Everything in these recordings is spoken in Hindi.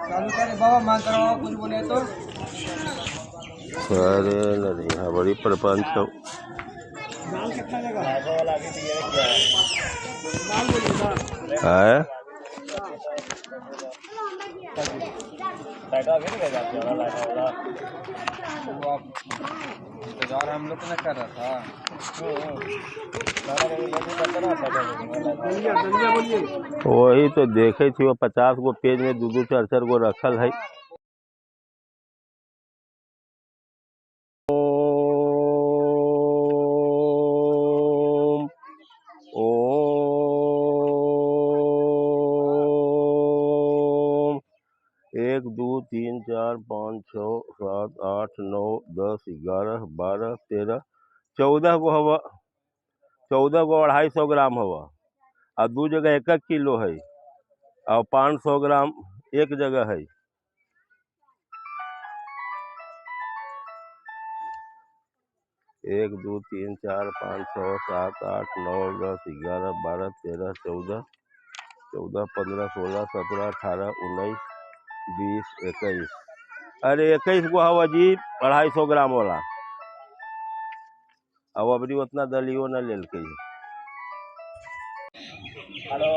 चालू करे बाबा मान करो कुछ बोले तो अरे नहीं हाँ बड़ी प्रपंच हो। दाल कितना जगह वाला अभी दिए क्या दाल बोलिए है लाइट आगे नहीं जाती वाला लाइट वाला वो आप इंतजार हम लोग ने कर रहा था। वही तो देखे थी वो 50 गो पेज में 2-2 4-4 गो रखल है। ओम 1 2 3 4 5 6 7 8 9 10 11 12 13 14 गो हवा। 14 गो 250 ग्राम हवा और 2 जगह 1-1 किलो है और 500 ग्राम एक जगह है। 1 2 3 4 5 6 7 8 9 10 11 12 13 14 15 16 17 18 19 20 21। अरे 21 गो हवा जी 250 ग्राम वाला। अब अबरी उतना दलियो न लेल के। हेलो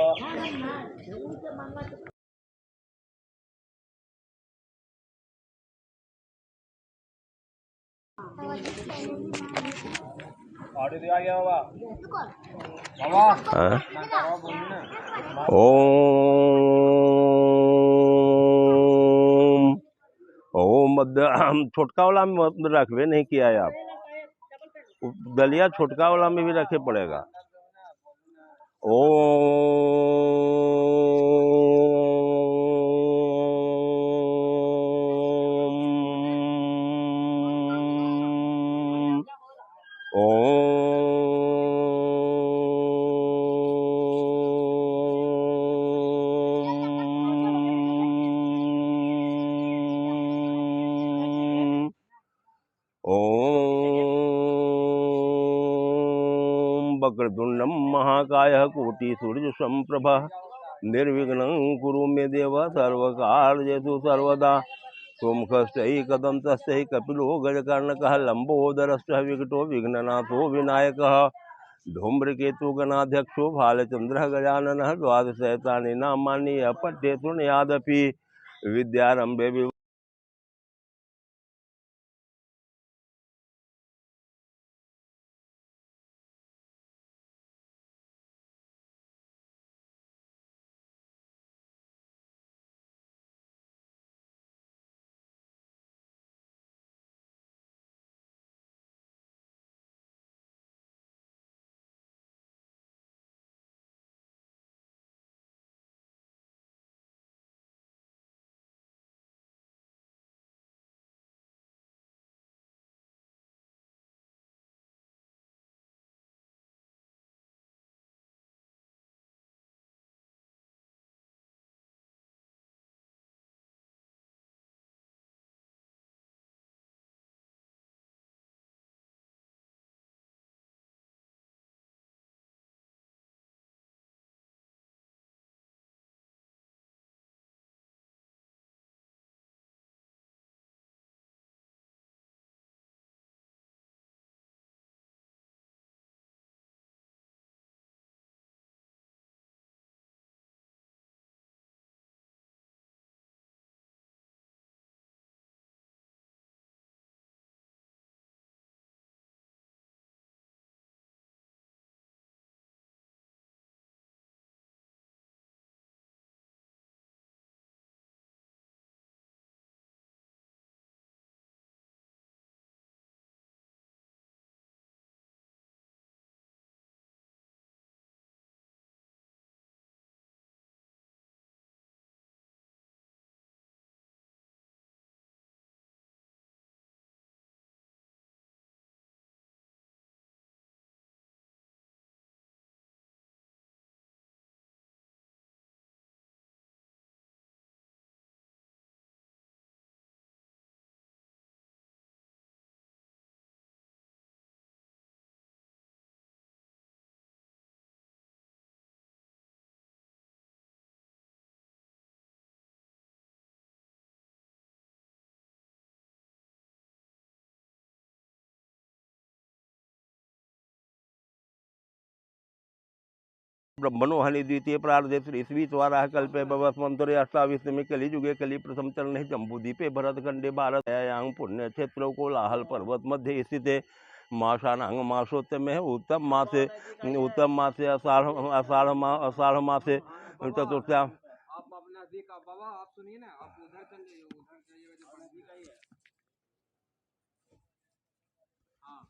ऑर्डर दिया गया बाबा बाबा ओम ओम हम छोटका वाला में रखबे नहीं किया है आप। दलिया छोटका वाला में भी रखे पड़ेगा। ओम वक्रतुंडम महाकाय कोटि सूर्य संप्रभा निर्विघ्नं कुरु मे देव सर्वकार्येषु सर्वदा। सोमखश्चैकदन्तश्चै कपिलो गजकर्णकः लम्बोदरश्च विकटो विघ्ननाथो विनायकः धूम्रकेतु गणाध्यक्षो भालचन्द्रः गजाननः द्वादशैतानि नामानि अपठ्ये शृणुयादपि विद्यारम्भे ब्रह्मणो हनि द्वितीय प्रार्धे श्री श्रीश्वाराः कल्पे भवस्मन्तरे अष्टाविंशतिमे कलियुगे कलि प्रथम चरणे जम्बूद्वीपे भरतखण्डे भारतयां पुण्यक्षेत्रौ कोलाहल पर्वत मध्ये स्थिते मासानां मासोत्तमे उत्तम मासे आषाढ़ मासे चतुर्थ्यां। आप अपना देखा बाबा, आप सुनिए ना, आप उधर चल जाइए, उधर जाइएगा जो पंडित जी का ही है। हाँ।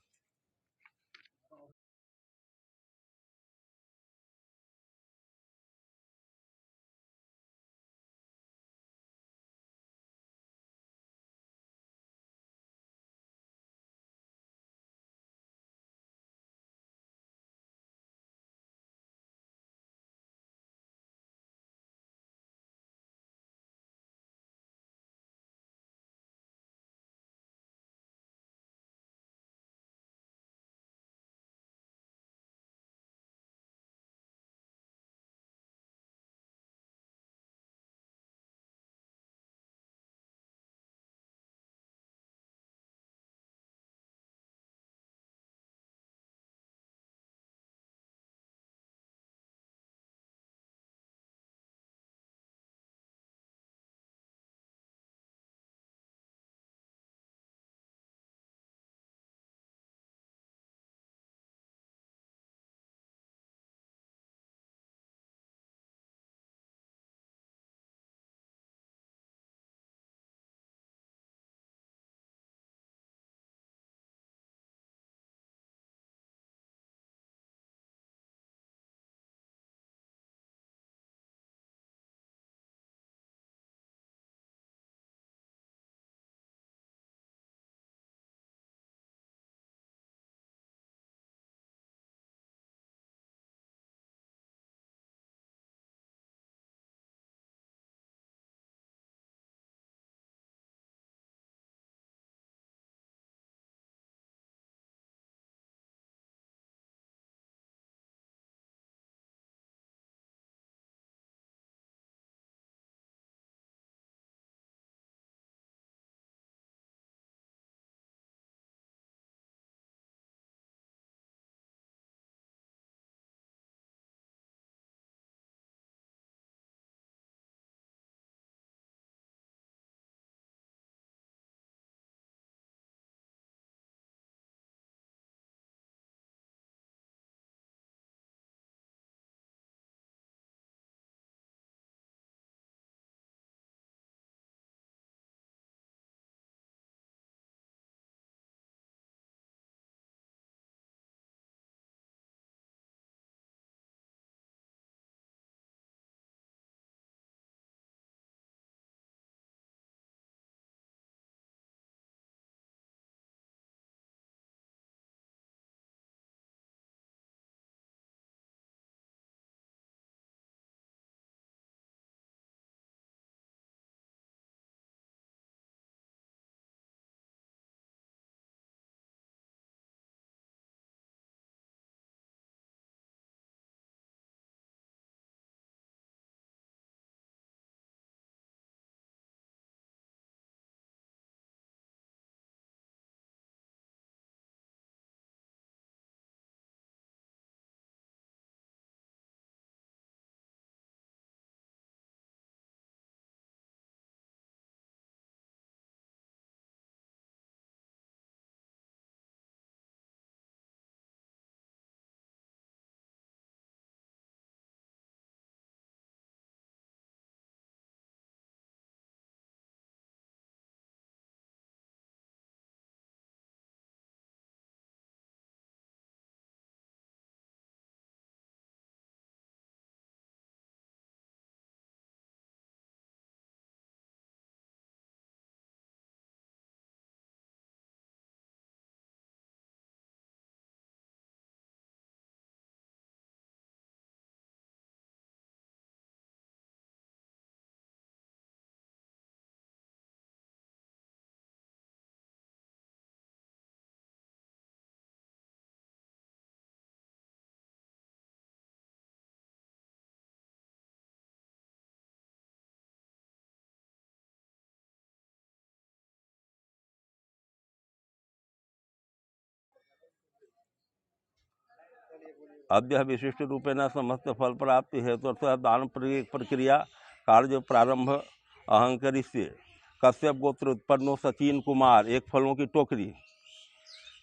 अद्य विशिष्ट रूपेण समस्त फल प्राप्ति हेतु दान प्रक्रिया कार्य प्रारंभ अहंकरिष्ये। कश्यप गोत्र उत्पन्नो सचिन कुमार, एक फलों की टोकरी।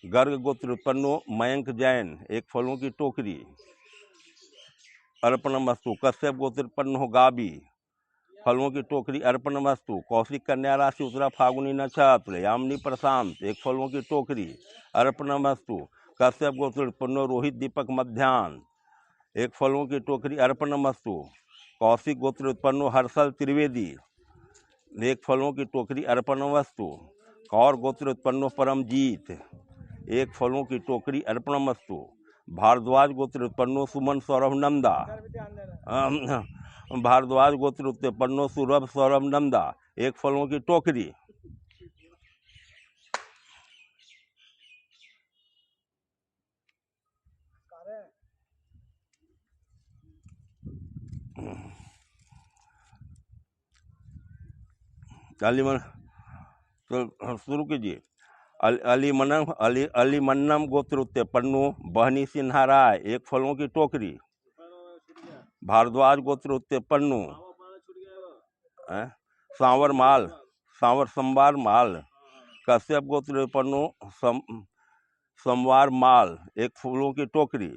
गर्ग गोत्र उत्पन्नो मयंक जैन, एक फलों की टोकरी। अर्पणमस्तु। कश्यप गोत्र उत्पन्न गाबी, फलों की टोकरी। अर्पणमस्तु। कौशिक कन्या राशि उत्तरा फागुनी नक्षत्र यामिनी प्रशांत, एक फलों की टोकरी। अर्पणमस्तु। कश्यप गोत्र उत्पन्न रोहित दीपक मध्यान्ह, एक फलों की टोकरी। अर्पणमस्तु। कौशिक गोत्र उत्पन्न हर्षल त्रिवेदी, एक फलों की टोकरी। अर्पणमस्तु। कौर गोत्र उत्पन्न परमजीत, एक फलों की टोकरी। अर्पणमस्तु। भारद्वाज गोत्र उत्पन्नो सुमन सौरभ नंदा, भारद्वाज गोत्र उत्पन्नो सौरभ सौरभ नंदा, एक फलों की टोकरी। अलीमन तो शुरू कीजिए। अलीमन्नम गोत्र उत्पन्नो बहनी सिन्हा राय, एक फलों की टोकरी। भारद्वाज गोत्र उत्पन्नो सांवर माल, सांवर संवार माल। कश्यप गोत्र उत्पन्नो संवार माल, एक फूलों की टोकरी।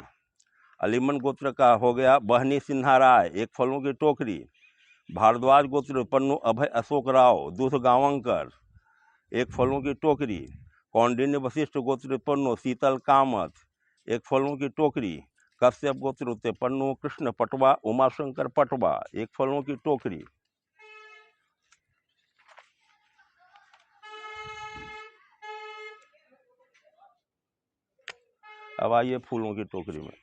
अलीमन गोत्र का हो गया बहनी सिन्हा राय, एक फलों की टोकरी। भारद्वाज गोत्र उत्पन्नो अभय अशोक राव दूध गांवकर, एक फलों की टोकरी। कौंडिन्य वशिष्ठ गोत्र उत्पन्नो शीतल कामत, एक फलों की टोकरी। कश्यप गोत्र उत्पन्नो कृष्ण पटवा उमाशंकर पटवा, एक फलों की टोकरी। अब आइए फूलों की टोकरी में।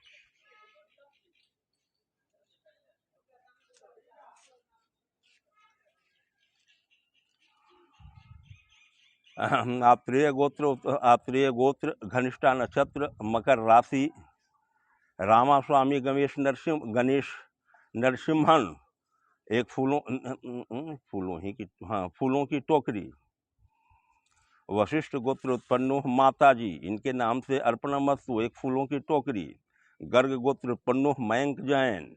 आत्रेय गोत्र घनिष्ठा नक्षत्र मकर राशि रामास्वामी गणेश नरसिम्हन, एक फूलों की टोकरी। वशिष्ठ गोत्र उत्पन्नो माता जी, इनके नाम से अर्पणमस्तु, एक फूलों की टोकरी। गर्ग गोत्र उत्पन्नो मयंक जैन,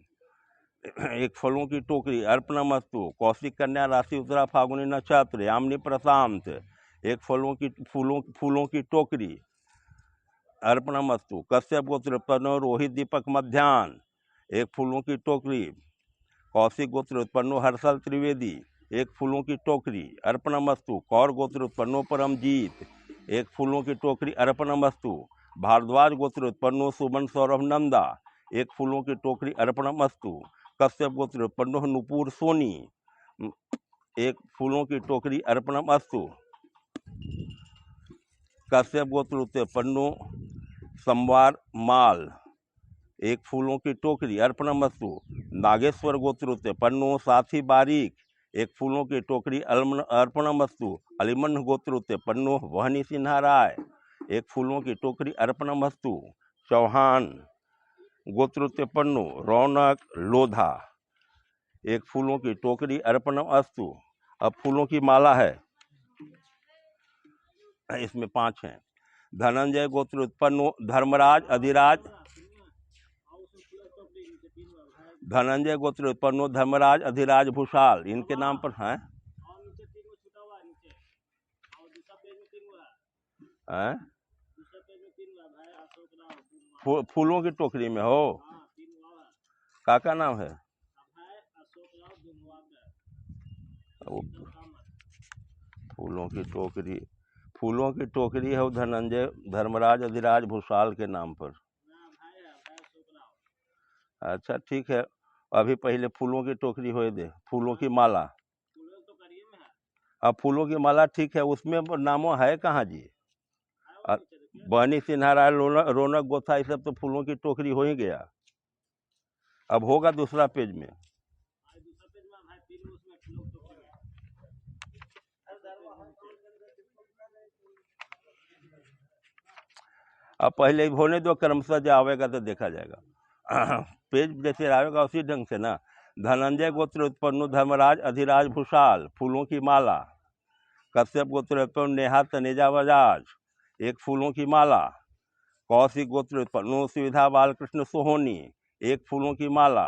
एक फलों की टोकरी। अर्पणमस्तु। कौशिक कन्या राशि उत्तरा फागुनी नक्षत्र यामिनी प्रशांत, एक फूलों की टोकरी। अर्पणमस्तु। कश्यप गोत्र उत्पन्नो रोहित दीपक मध्यान्ह, एक फूलों की टोकरी। कौशिक गोत्र उत्पन्नो हर्षल त्रिवेदी, एक फूलों की टोकरी। अर्पणमस्तु। कौर गोत्र उत्पन्नो परमजीत, एक फूलों की टोकरी। अर्पणमस्तु। भारद्वाज गोत्र उत्पन्नो सुमन सौरभ नंदा, एक फूलों की टोकरी। अर्पणमस्तु। कश्यप गोत्र उत्पन्नो नुपुर सोनी, एक फूलों की टोकरी। अर्पणमस्तु। कश्यप गोत्र उत्पन्नो संवार माल, एक फूलों की टोकरी। अर्पणमस्तु। नागेश्वर गोत्र उत्पन्नो साथी बारीक, एक फूलों की टोकरी। अर्पणमस्तु। अलीमन गोत्र उत्पन्नो वहनी सिन्हा राय, एक फूलों की टोकरी। अर्पणमस्तु। चौहान गोत्र उत्पन्नो रौनक लोधा, एक फूलों की टोकरी। अर्पणमस्तु। अब फूलों की माला है, इसमें 5 हैं। धनंजय गोत्र उत्पन्नो धर्मराज अधिराज, धनंजय गोत्र उत्पन्नो धर्मराज अधिराज भूषाल, इनके नाम पर हैं। फूलों की टोकरी में हो, काका नाम है। फूलों की टोकरी है वो धनंजय धर्मराज अधिराज भूषाल के नाम पर। अच्छा ठीक है, अभी पहले फूलों की टोकरी हो दे, फूलों की माला। अब फूलों की माला ठीक है, उसमें नामों है कहाँ जी? बहनी सिन्हा राय रौनक गोथा, ये सब तो फूलों की टोकरी हो ही गया। अब होगा दूसरा पेज में। अब पहले होने दो, क्रमशः जो आवेगा तो देखा जाएगा। पेज जैसे आवेगा उसी ढंग से ना। धनंजय गोत्र उत्पन्न धर्मराज अधिराज भूषाल, फूलों की माला। कश्यप गोत्र उत्पन्न नेहा तनेजा बजाज, एक फूलों की माला। कौशिक गोत्र उत्पन्नो सुविधा बालकृष्ण सोहोनी, एक फूलों की माला।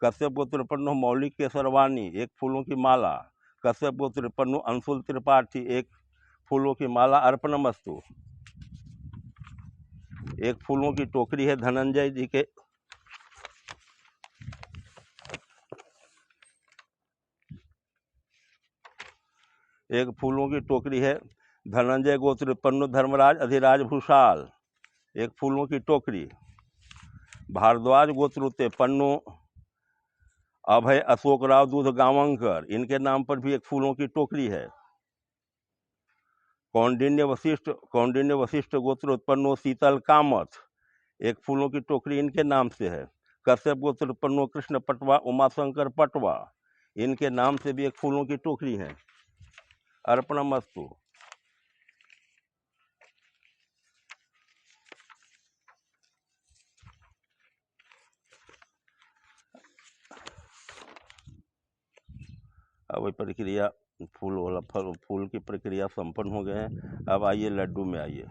कश्यप गोत्र उत्पन्नो मौलिक केसरवाणी, एक फूलों की माला। कश्यप गोत्र उत्पन्नो अंशुल त्रिपाठी, एक फूलों की माला। अर्पणमस्तु। एक फूलों की टोकरी है धनंजय जी के। एक फूलों की टोकरी है धनंजय गोत्र उत्पन्नो धर्मराज अधिराज भूषाल, एक फूलों की टोकरी। भारद्वाज गोत्र उत्पन्नो अभय अशोक राव दूध गांवकर, इनके नाम पर भी एक फूलों की टोकरी है। कौंडिन्य वशिष्ठ गोत्र उत्पन्नो शीतल कामथ, एक फूलों की टोकरी इनके नाम से है। कश्यप गोत्र उत्पन्नो कृष्ण पटवा उमाशंकर पटवा, इनके नाम से भी एक फूलों की टोकरी है। अर्पणमस्तु। अब प्रक्रिया फूल वाला फूल की प्रक्रिया संपन्न हो गए हैं। अब आइए लड्डू में आइए।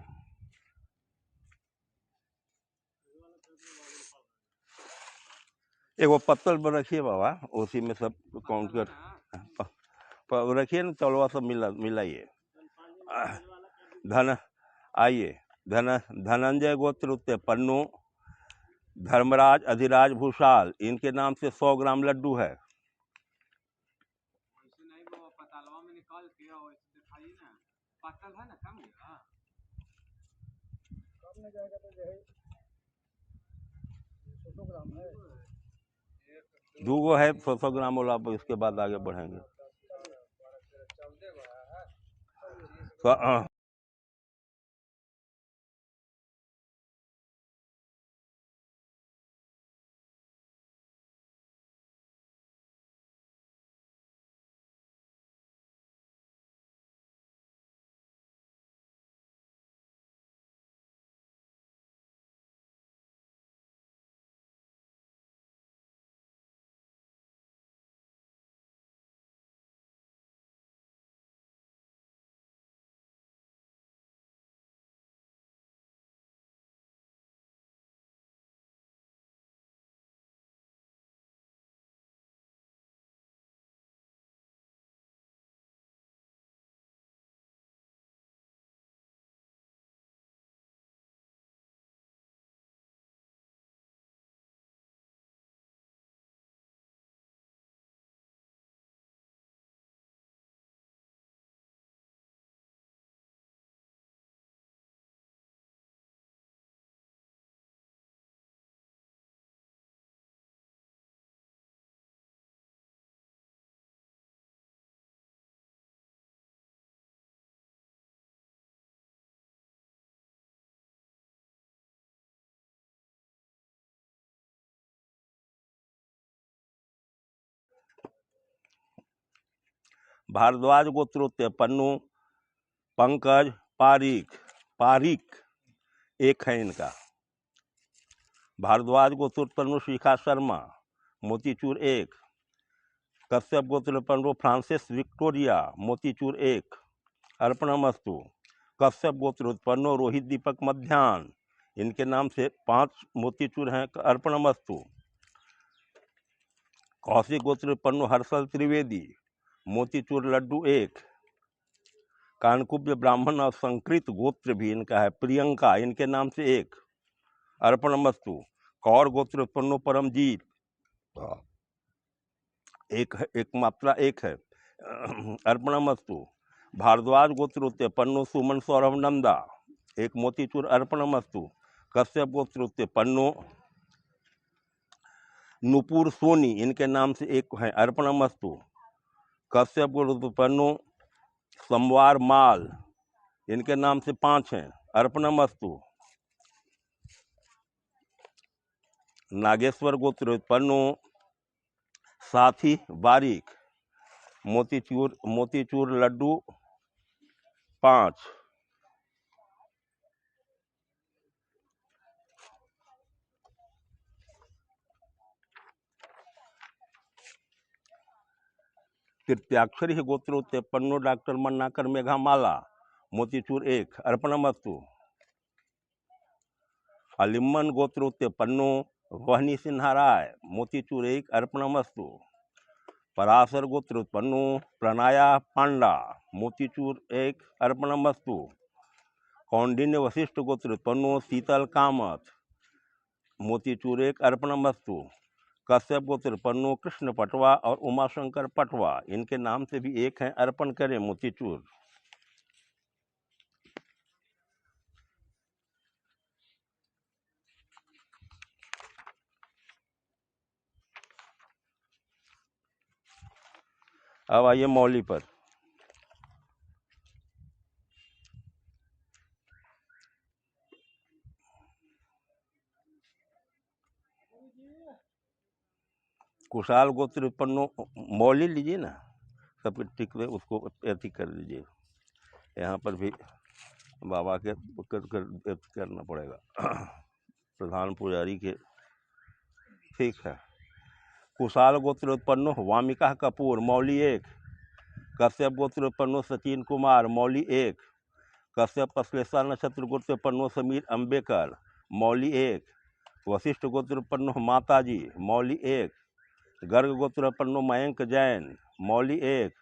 एक वो पत्तल पर रखिए बाबा, उसी में सब काउंट कर रखिए ना, तलवा सब मिलाइए। धन आइए धनंजय गोत्र उत्पन्नो धर्मराज अधिराज भूषाल, इनके नाम से 100 ग्राम लड्डू है। दूगो है 100 ग्राम वाला, इसके बाद आगे बढ़ेंगे। भारद्वाज गोत्र उत्पन्नो पंकज पारीक एक है इनका। भारद्वाज गोत्र उत्पन्नो शिखा शर्मा मोतीचूर एक। कश्यप गोत्र उत्पन्नो फ्रांसिस विक्टोरिया मोतीचूर एक। अर्पणमस्तु। कश्यप गोत्र उत्पन्नो रोहित दीपक मध्यान्ह, इनके नाम से 5 मोतीचूर हैं। अर्पणमस्तु। कौशिक गोत्र उत्पन्नो हर्षल त्रिवेदी मोतीचूर लड्डू एक। कानकुब्य ब्राह्मण और संकृत गोत्र भी इनका है, प्रियंका, इनके नाम से एक। अर्पणमस्तु। कौर गोत्र उत्पन्नो परमजीत एक मात्रा एक है। अर्पणमस्तु। भारद्वाज गोत्र उत्पन्नो सुमन सौरभ नंदा एक मोतीचूर। अर्पणमस्तु। कश्यप गोत्र उत्पन्नो नुपुर सोनी, इनके नाम से एक है। अर्पणमस्तु। कश्यप गोत्र उत्पन्नो संवार माल, इनके नाम से 5 हैं। अर्पणमस्तु। नागेश्वर गोत्र उत्पन्नो साथी बारीक मोतीचूर लड्डू 5। तृतीयाक्षरी गोत्र उत्पन्नो डॉक्टर मन्नाकर मेघा माला मोतीचूर एक। अर्पणमस्तु। अलिम्मन गोत्रोत्पन्नो वहनी सिन्हाराय मोतीचूर एक अर्पणमस्तु। पराशर गोत्रोत्पन्नो प्रणया पांडा मोतीचूर एक अर्पणमस्तु। कौंडिन्य वशिष्ठ गोत्रोत्पन्नो शीतल कामत मोतीचूर एक अर्पणमस्तु। कश्यप गोत्रोत्पन्नो कृष्ण पटवा और उमाशंकर पटवा, इनके नाम से भी एक हैं, अर्पण करें मोतीचूर। अब आइए मौली पर। कुशाल गोत्र उत्पन्नो मौली लीजिए ना, सब टिक उसको अति कर लीजिए। यहाँ पर भी बाबा के करना पड़ेगा प्रधान पुजारी के। ठीक है। कुशाल गोत्र उत्पन्नो वामिका कपूर मौली एक। कश्यप गोत्र उत्पन्नो सचिन कुमार मौली एक। कश्यप अश्लेषा नक्षत्र गोत्र उत्पन्नो समीर अंबेकर मौली एक। वशिष्ठ गोत्र उत्पन्नो माताजी मौली एक। गर्ग गोत्र उत्पन्नो मयंक जैन मौली एक।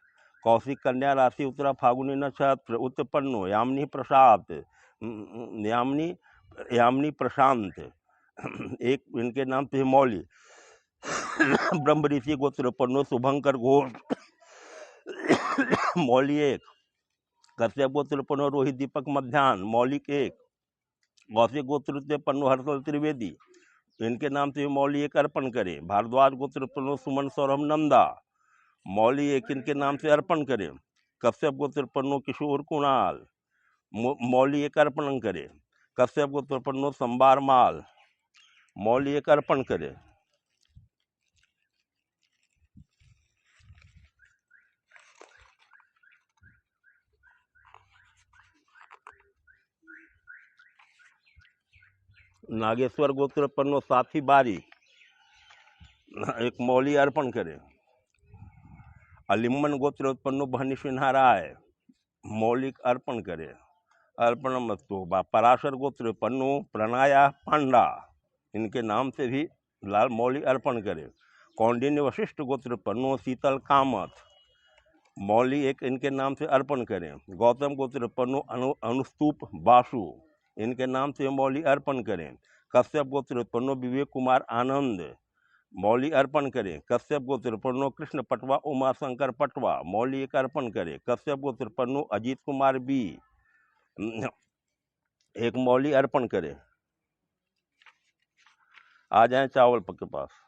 कौशिक कन्या राशि उत्तरा फागुनी नक्षत्र उत्पन्नो यामिनी प्रसाद यामिनी प्रशांत एक, इनके नाम से मौली। ब्रह्म ऋषि गोत्र उत्पन्नो शुभंकर घोष मौली एक। कश्यप गोत्र उत्पन्नो रोहित दीपक मध्यान्ह मौलिक एक। कौशिक गोत्र उत्पन्नो हर्षल त्रिवेदी, इनके नाम से मौली एक अर्पण करें। भारद्वाज गोत्र उत्पन्नो सुमन सौरभ नंदा मौली एक, इनके नाम से अर्पण करें। कश्यप गोत्र उत्पन्नो किशोर कुणाल मौली एक अर्पण करें। कश्यप गोत्र उत्पन्नो संबार माल मौली एक अर्पण करें। नागेश्वर गोत्र उत्पन्नो साथी बारी एक मौली अर्पण करें। अलिम्मन गोत्र उत्पन्नो बहनी सिन्हा राय मौलिक अर्पण करें, अर्पणमस्तु। पराशर गोत्र उत्पन्नो प्रणया पांडा, इनके नाम से भी लाल मौली अर्पण करें। कौंडिन्य वशिष्ठ गोत्र उत्पन्नो शीतल कामत मौली एक, इनके नाम से अर्पण करें। गौतम गोत्र उत्पन्नो अनुस्तूप बासु, इनके नाम से मौली अर्पण करें। कश्यप गोत्र उत्पन्नो विवेक कुमार आनंद मौली अर्पण करें। कश्यप गोत्र उत्पन्नो कृष्ण पटवा उमाशंकर पटवा मौली एक अर्पण करें। कश्यप गोत्र उत्पन्नो अजीत कुमार बी एक मौली अर्पण करें। आ जाएं चावल के पास।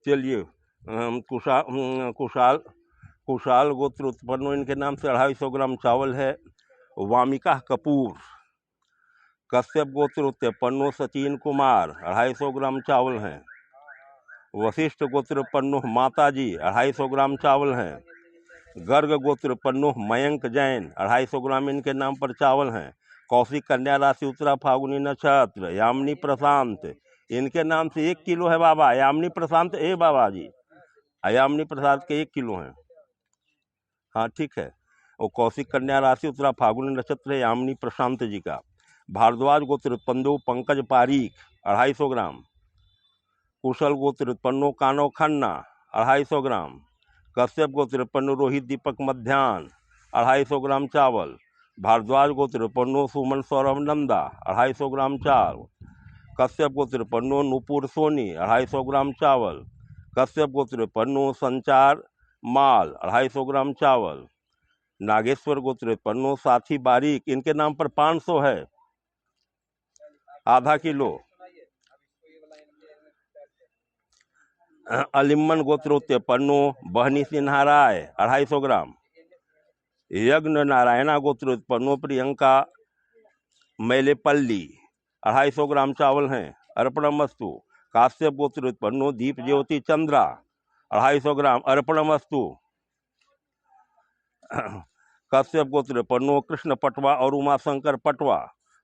चलिए, कुशाल गोत्र उत्पन्नो, इनके नाम से 250 ग्राम चावल है। वामिका कपूर। कश्यप गोत्र उत्पन्नो सचिन कुमार 250 ग्राम चावल हैं। वशिष्ठ गोत्र उत्पन्नो माताजी 250 ग्राम चावल हैं। गर्ग गोत्र उत्पन्नो मयंक जैन 250 ग्राम इनके नाम पर चावल हैं। कौशिक कन्या राशि उत्तरा फागुनी नक्षत्र यामिनी प्रशांत, इनके नाम से 1 किलो है बाबा। यामिनी प्रशांत ए बाबा जी, यामिनी प्रसाद के 1 किलो हैं। हाँ ठीक है। और कौशिक कन्या राशि उत्तरा फागुनी नक्षत्र यामिनी प्रशांत जी का। भारद्वाज गोत्र उत्पन्नो पंकज पारीक 250 ग्राम। कुशल गोत्र उत्पन्नो कानो खन्ना 250 ग्राम। कश्यप गोत्र उत्पन्नो रोहित दीपक मध्यान्ह 250 ग्राम चावल। भारद्वाज गोत्र उत्पन्नो सुमन सौरभ नंदा 250 ग्राम चावल। कश्यप गोत्र उत्पन्नो नूपुर सोनी 250 ग्राम चावल। कश्यप गोत्र उत्पन्नो संचार माल 250 ग्राम चावल। नागेश्वर गोत्र उत्पन्नो साथी बारीक, इनके नाम पर 500 है, आधा किलो। अलिम्मन गोत्रोत्पन्नो बहनी सिन्हा राय 250 ग्राम। यज्ञ नारायणा गोत्रोत्पन्नो प्रियंका मैलेपल्ली 250 ग्राम चावल हैं, अर्पणमस्तु। काश्यप गोत्रोत्पन्नो दीप ज्योति चंद्रा 250 ग्राम, अर्पणमस्तु। कश्यप गोत्र पन्नू कृष्ण पटवा और उमाशंकर पटवा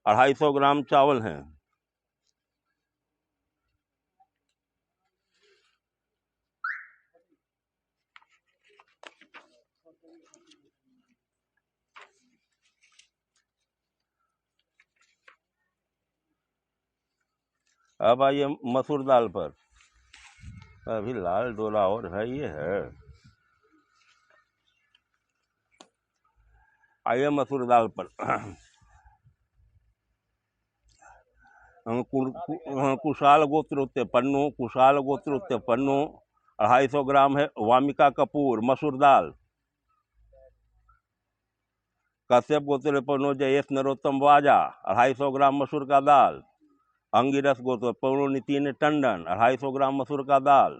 250 ग्राम चावल हैं। अब आइए मसूर दाल पर। अभी लाल डोरा और है, ये है। आइए मसूर दाल पर। कुशाल गोत्र उत्ते पन्नू, कुशाल गोत्र उत्ते पन्नू 250 ग्राम है। वामिका कपूर मसूर दाल। कश्यप गोत्र पन्नू जयेश नरोत्तम वाजा 250 ग्राम मसूर का दाल। अंगिरस गोत्र पन्नू नितिन टंडन 250 ग्राम मसूर का दाल।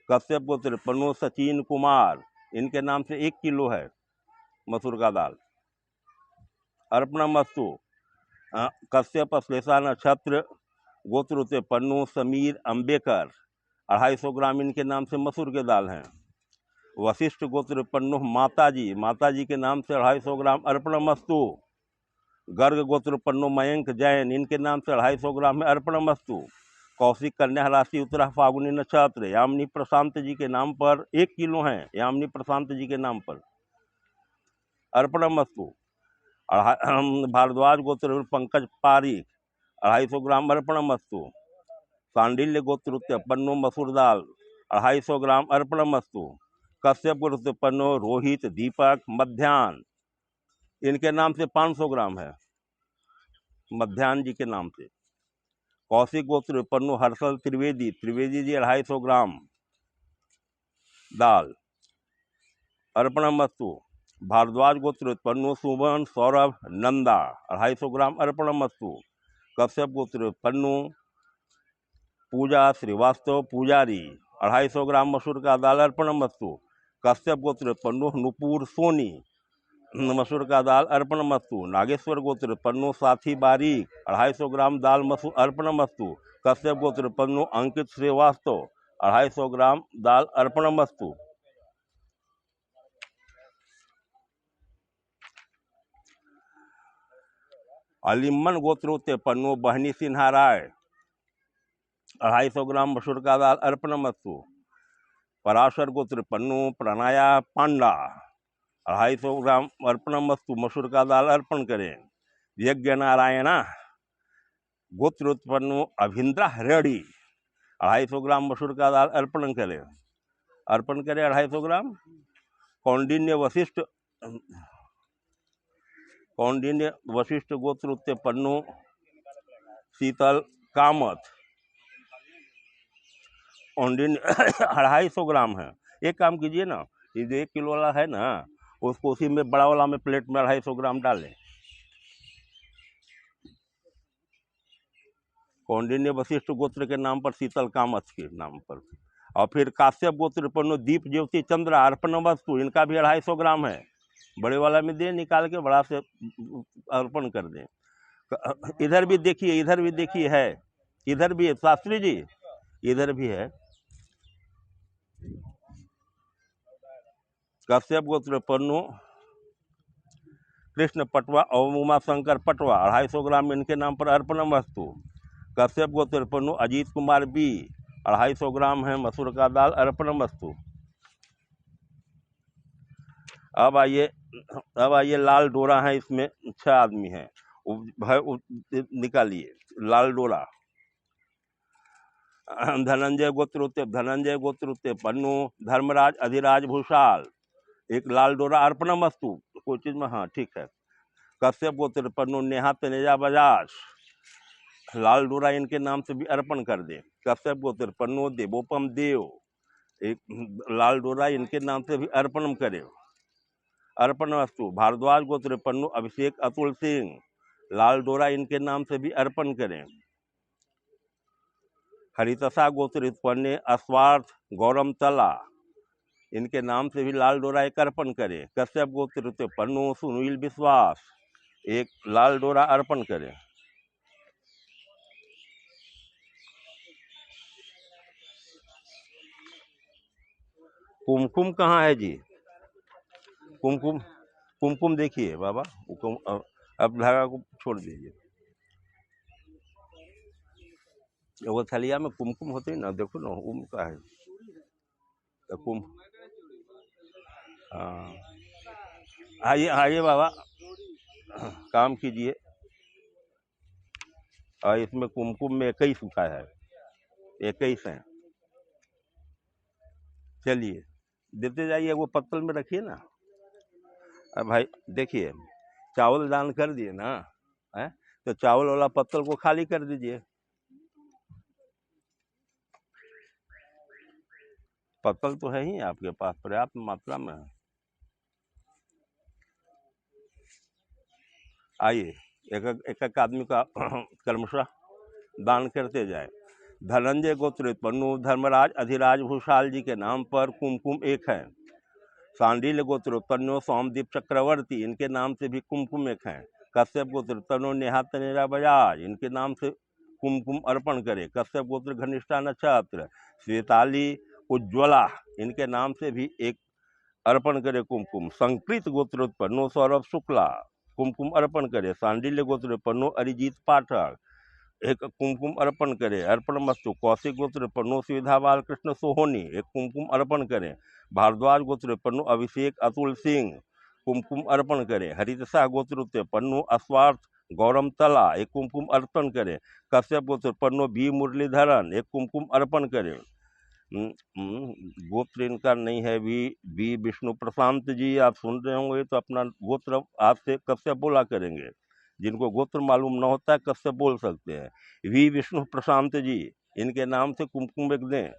कश्यप गोत्र पन्नू सचिन कुमार, इनके नाम से 1 किलो है मसूर का दाल। अर्पणमस्तु कश्यप श्लेषा नक्षत्र गोत्र से पन्नू समीर अंबेकर 250 ग्राम इनके नाम से मसूर के दाल हैं। वशिष्ठ गोत्र पन्नू माताजी, माताजी के नाम से 250 ग्राम अर्पणमस्तु। गर्ग गोत्र पन्नू मयंक जैन, इनके नाम से 250 ग्राम है अर्पणमस्तु। कौशिक कन्या राशि उत्तरा फागुनी नक्षत्र यामिनी प्रशांत जी के नाम पर 1 किलो हैं, यामिनी प्रशांत जी के नाम पर अर्पणमस्तु। भारद्वाज गोत्र पंकज पारिक 250 ग्राम अर्पणमस्तु। सांडिल्य गोत्र पन्नू मसूर दाल 250 ग्राम अर्पणमस्तु। कश्यप गोत्र पन्नू रोहित दीपक मध्यान, इनके नाम से 500 ग्राम है, मध्यान जी के नाम से। कौशिक गोत्र पन्नू हर्षल त्रिवेदी, त्रिवेदी जी 250 ग्राम दाल अर्पणमस्तु। भारद्वाज गोत्र पन्नू सुमन सौरभ नंदा 250 ग्राम अर्पणमस्तु। कश्यप गोत्र पन्नू पूजा श्रीवास्तव पुजारी 250 ग्राम मसूर का दाल अर्पणमस्तु। कश्यप गोत्र पन्नू नुपुर सोनी मसूर का दाल अर्पणमस्तु। नागेश्वर गोत्र पन्नू साथी बारीक 250 ग्राम दाल मसूर अर्पणमस्तु। कश्यप गोत्र पन्नू अंकित श्रीवास्तव 250 ग्राम दाल अर्पणमस्तु। अलिम्मन गोत्रोत्य पन्नू बहनी सिन्हा राय 250 ग्राम मसूर का दाल अर्पणमस्तु। पराशर गोत्र पन्नू प्रणया पांडा 250 ग्राम अर्पणमस्तु मसूर का दाल अर्पण करें। यज्ञ नारायणा गोत्र उत्पन्नू अभिंद्रा रेड्डी 250 ग्राम मसूर का दाल अर्पण करें, 250 ग्राम। कौंडिन्य वशिष्ठ गोत्र उत्ते पन्नू शीतल कामत कौंडिन्य 250 ग्राम है। एक काम कीजिए ना, ये जो 1 किलो वाला है ना, उसको उसी में बड़ा वाला में प्लेट में 250 ग्राम डालें। कौंडिन्य वशिष्ठ गोत्र के नाम पर, शीतल कामत के नाम पर। और फिर काश्यप गोत्र पन्नू दीप ज्योति चंद्रा अर्पणमस्तु, इनका भी 250 ग्राम है। बड़े वाला में दे, निकाल के बड़ा से अर्पण कर दें। इधर भी देखिए, इधर भी देखिए है, इधर भी है शास्त्री जी, इधर भी है। कश्यप गोत्र पन्नू कृष्ण पटवा और उमाशंकर पटवा 250 ग्राम इनके नाम पर अर्पणमस्तु। कश्यप गोत्र पन्नू अजीत कुमार बी 250 ग्राम है मसूर का दाल अर्पणमस्तु। अब आइए लाल डोरा है, इसमें 6 आदमी हैं, निकालिए लाल डोरा। धनंजय गोत्र पन्नू धर्मराज अधिराज भूषाल, एक लाल डोरा अर्पणमस्तु कोई चीज में, हाँ ठीक है। कश्यप गोत्र पन्नू नेहा तनेजा बजाज, लाल डोरा इनके नाम से भी अर्पण कर दे। कश्यप गोत्र पन्नू देवोपम देव, एक लाल डोरा इनके नाम से भी अर्पण करे, अर्पणमस्तु। भारद्वाज गोत्र पन्नू अभिषेक अतुल सिंह, लाल डोरा इनके नाम से भी अर्पण करें। हरितसा गोत्र उत्पन्न अस्वार्थ गौरम तला, इनके नाम से भी लाल डोरा एक अर्पण करें। कश्यप गोत्र पन्नू सुनील विश्वास, एक लाल डोरा अर्पण करें। कुमकुम कहाँ है जी? कुमकुम कुमकुम देखिए बाबा, अब धागा को छोड़ दीजिए। वो थलिया में कुमकुम होते हैं ना, देखो ना का है तो कुम। हाँ आइए आइए बाबा, काम कीजिए। और इसमें कुमकुम में 21 का है, 21 है। चलिए देते जाइए, वो पत्तल में रखिए ना। अब भाई देखिए, चावल दान कर दिए ना है, तो चावल वाला पत्तल को खाली कर दीजिए। पत्तल तो है ही आपके पास, पर्याप्त मात्रा में है। आइए एक एक आदमी का कर्मशः दान करते जाए। धनंजय गोत्र उत्पन्नु धर्मराज अधिराज भूषाल जी के नाम पर कुमकुम 1 है। सांडिल्य गोत्र उत्पन्नो सोमदीप चक्रवर्ती, इनके नाम से भी कुमकुम 1 है। कश्यप गोत्र उत्पन्नो नेहा तनेरा बजाज, इनके नाम से कुमकुम अर्पण करे। कश्यप गोत्र घनिष्ठा नक्षत्र श्वेताली उज्ज्वला, इनके नाम से भी 1 अर्पण करे कुमकुम। संकृत गोत्र उत्पन्नो सौरभ शुक्ला, कुमकुम अर्पण करे। सांडिल्य गोत्र उत्पन्नो अरिजीत पाठक, 1 कुमकुम अर्पण करे। अर्पण मस्तु। कौशिक गोत्र उत्पन्नो सुविधा बालकृष्ण सोहोनी, 1 कुमकुम अर्पण करें। भारद्वाज गोत्र उत्पन्नो अभिषेक अतुल सिंह, कुमकुम अर्पण करें। हरितशाह गोत्र उत्पन्नो अस्वार्थ गौरम तला, 1 कुमकुम अर्पण करें। कश्यप गोत्र उत्पन्नो बी मुरलीधरन, 1 कुमकुम अर्पण करें। गोत्र इनका नहीं है बी विष्णु प्रशांत जी, आप सुन रहे होंगे तो अपना गोत्र आपसे कश्यप बोला करेंगे। जिनको गोत्र मालूम न होता है कश्यप बोल सकते हैं। वी विष्णु प्रशांत जी, इनके नाम से कुमकुम 1 दें।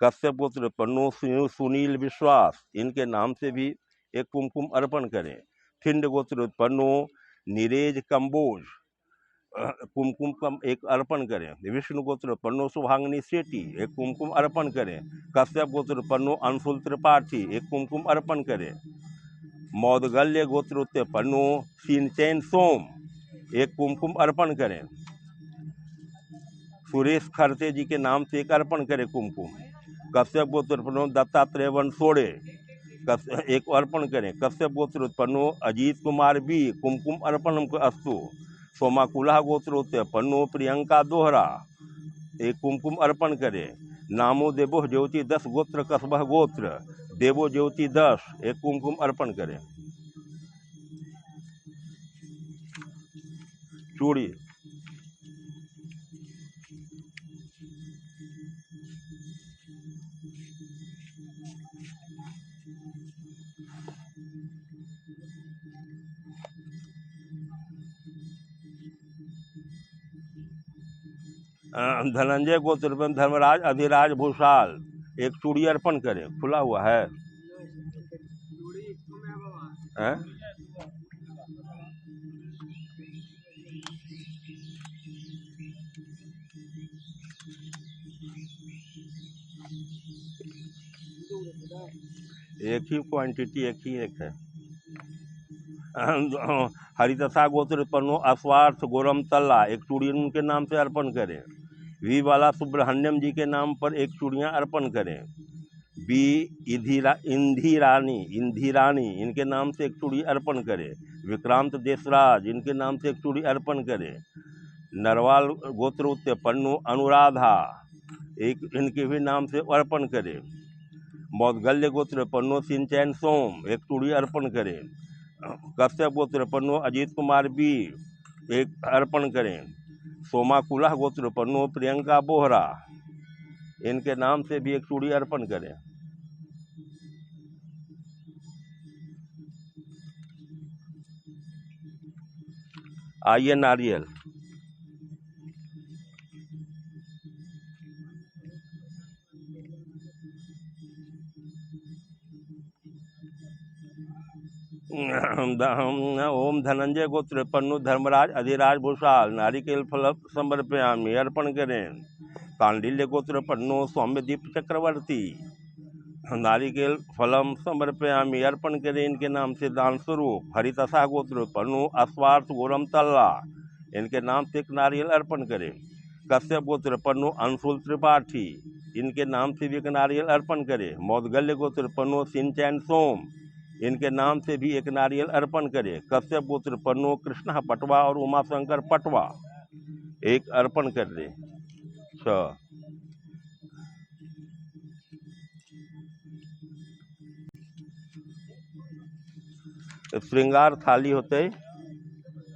कश्यप गोत्र उत्पन्नो सुनील विश्वास, इनके नाम से भी 1 कुमकुम अर्पण करें। थिंड गोत्र उत्पन्नो नीरेज कंबोज, कुमकुम का 1 अर्पण करें। विष्णु गोत्र उत्पन्नो शुभांगनी सेठी, 1 कुमकुम अर्पण करें। कश्यप गोत्र उत्पन्नो अंशुल त्रिपाठी, 1 कुमकुम अर्पण करें। मौदगल्य गोत्र उत्पन्नो सिंचैन सोम, 1 कुमकुम अर्पण करें। सुरेश खरते जी के नाम से 1 अर्पण करें कुमकुम। कश्यप गोत्र उत्पन्नो दत्तात्रेय वंशोड़े, 1 अर्पण करें। कश्यप गोत्र उत्पन्नो अजीत कुमार बी, कुमकुम अर्पण अस्तु। सोमाकुला गोत्र उत्पन्नो प्रियंका दोहरा, 1 कुमकुम अर्पण करें। नामो देवो ज्योति 10 गोत्र कसबह गोत्र, देवो ज्योति 10, 1 कुमकुम अर्पण करें। चूड़ी धनंजय गोत्र धर्मराज अधिराज भूषाल, 1 चूड़ी अर्पण करें। खुला हुआ है, है? एक ही क्वांटिटी, एक है। हरितशा गोत्र उत्पन्नो अस्वार्थ गोरम तल्ला, 1 चूड़ी उनके नाम से अर्पण करें। वी वाला सुब्रहण्यम जी के नाम पर 1 चूड़ियाँ अर्पण करें। बी इंधिरानी, इनके नाम से 1 चूड़ी अर्पण करें। विक्रांत देशराज, इनके नाम से 1 चूड़ी अर्पण करें। नरवाल गोत्र उत्पन्नो अनुराधा, 1 इनके भी नाम से अर्पण करें। मौदगल्य गोत्र उत्पन्नो सिंचैन सोम, 1 चूड़ी अर्पण करें। कश्यप गोत्र उत्पन्नो अजीत कुमार बी, 1 अर्पण करें। सोमाकुला गोत्र उत्पन्नो प्रियंका बोहरा, इनके नाम से भी 1 चूड़ी अर्पण करें। आइए नारियल, ओम धनंजय गोत्र उत्पन्नो धर्मराज अधिराज भूषाल, नारिकेल फल समर्पयामि, अर्पण करें। सांडिल्य गोत्र उत्पन्नो सौम्यदीप चक्रवर्ती, नारिकेल फलम समर्पयामि, अर्पण करें इनके नाम से दान स्वरूप। हरितशा गोत्र उत्पन्नो अस्वार्थ गोरम तल्ला, इनके नाम से 1 नारियल अर्पण करें। कश्यप गोत्र उत्पन्नो अंशुल त्रिपाठी, इनके नाम से भी 1 नारियल अर्पण करें। मौदगल्य गोत्र उत्पन्नो सिंचैन सोम, इनके नाम से भी एक नारियल अर्पण करें। कश्यप गोत्र पन्नो कृष्ण पटवा और उमाशंकर पटवा एक अर्पण कर दे। 6 श्रृंगार थाली होते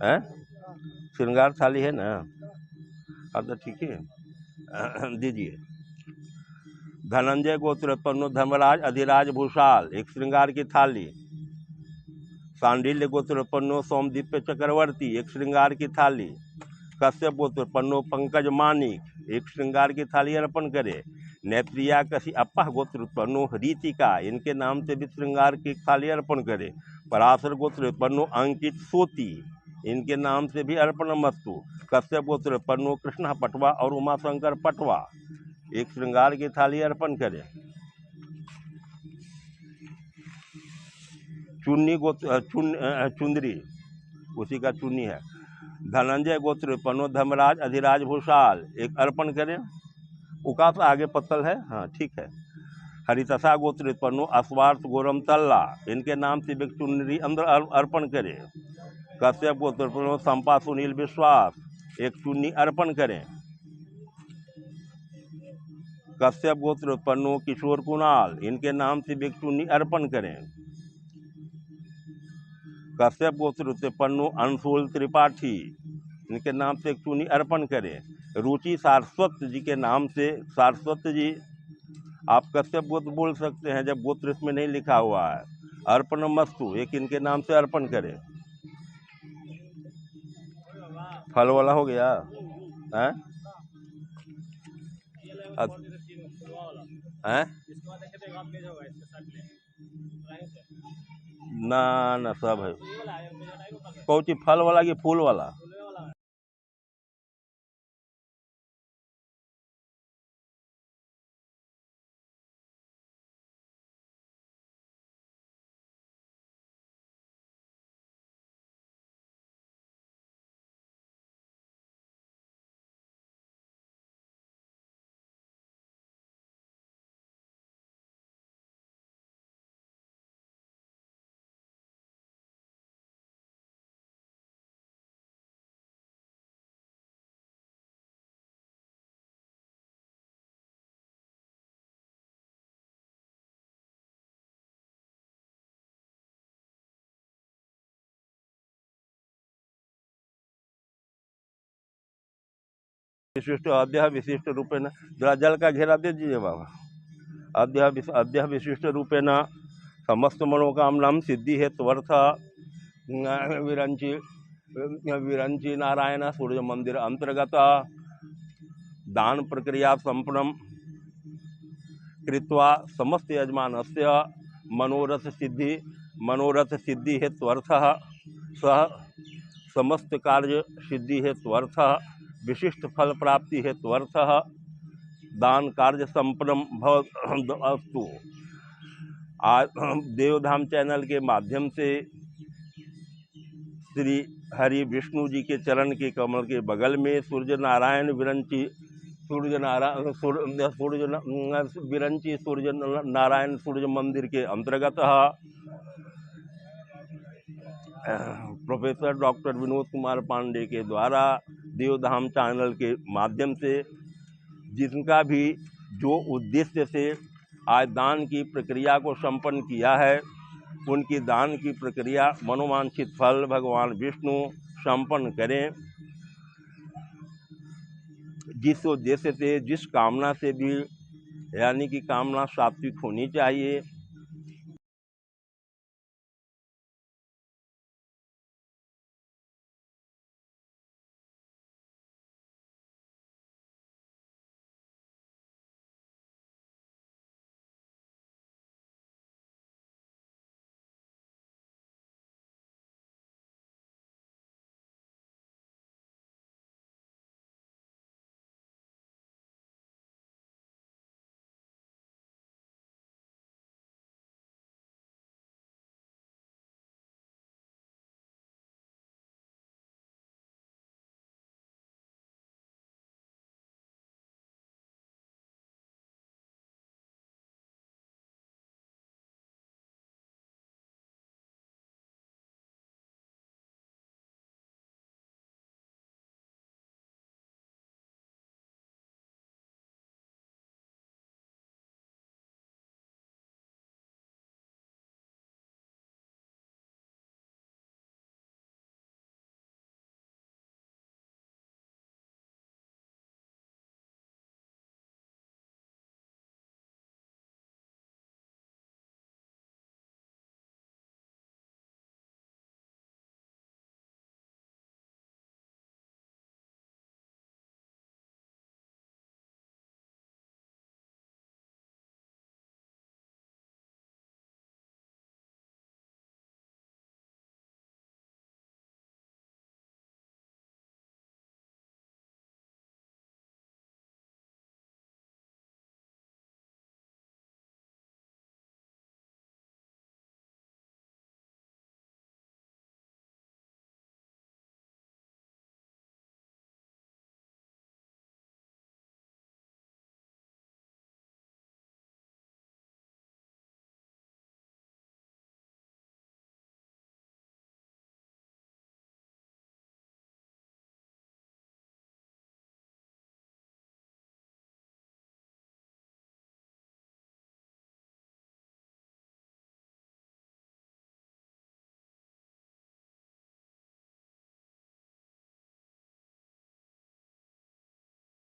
हैं, श्रृंगार थाली है ना? हाँ तो ठीक है, दीजिए। धनंजय गोत्र पन्नो धर्मराज अधिराज भूषाल एक श्रृंगार की थाली। सांडिल्य गोत्र पन्नो सोमदीप्य चक्रवर्ती एक श्रृंगार की थाली। कश्यप गोत्र पन्नो पंकज मानिक एक श्रृंगार की थाली अर्पण करे। नेत्रिया कसी अप्पा गोत्र पन्नो रीतिका इनके नाम से भी श्रृंगार की थाली अर्पण करे। पराशर गोत्र पन्नो अंकित सोती इनके नाम से भी अर्पण मस्तु। कश्यप गोत्र पन्नो कृष्ण पटवा और उमाशंकर पटवा एक श्रृंगार की थाली अर्पण करे। चुन्नी गोत्र चुंदरी उसी का चुन्नी है। धनंजय गोत्र पन्नो धर्मराज अधिराज भूषाल एक अर्पण करें। उकास आगे पत्तल है, हाँ ठीक है। हरितसा गोत्र पन्नो अस्वार्थ गोरम तल्ला इनके नाम से एक चुनरी अंदर अर्पण करें। कश्यप गोत्र पन्नो संपा सुनील विश्वास एक चुन्नी अर्पण करें। कश्यप गोत्र पन्नो किशोर कुणाल इनके नाम से एक चुन्नी अर्पण करें। कश्यप गोत्र पन्नो अंशुल त्रिपाठी इनके नाम से एक चुन्नी अर्पण करें। रुचि सारस्वत जी के नाम से, सारस्वत जी आप कश्यप गोत्र बोल सकते हैं जब गोत्र इसमें नहीं लिखा हुआ है। अर्पण मस्तु एक इनके नाम से अर्पण करें। फल वाला हो गया है? हैं? ना सब है। कौन सी फल वाला कि फूल वाला? विशिष्ट अद्य विशिष्ट रूपेण जरा जल का घेरा दे दीजिए बाबा। अद्य विशिष्ट रूपेण समस्त मनोकामना सिद्धि है त्वर्थ विरंची नारायण सूर्य मंदिर अंतर्गत दान प्रक्रिया संपन्नं कृत्वा समस्त यजमानस्य मनोरथ सिद्धि है त्वर्थ सह समस्त कार्य सिद्धि है त्वर्थ विशिष्ट फल प्राप्ति है त्वर्थ दान कार्य संपन्नं भवतु। आज देवधाम चैनल के माध्यम से श्री हरि विष्णु जी के चरण के कमल के बगल में सूर्य नारायण विरंची सूर्य नारायण सूर्य मंदिर के अंतर्गत प्रोफेसर डॉक्टर विनोद कुमार पांडे के द्वारा देवधाम चैनल के माध्यम से जिनका भी जो उद्देश्य से आज दान की प्रक्रिया को संपन्न किया है, उनकी दान की प्रक्रिया मनोवांछित फल भगवान विष्णु संपन्न करें। जिस उद्देश्य से, जिस कामना से भी, यानी कि कामना सात्विक होनी चाहिए।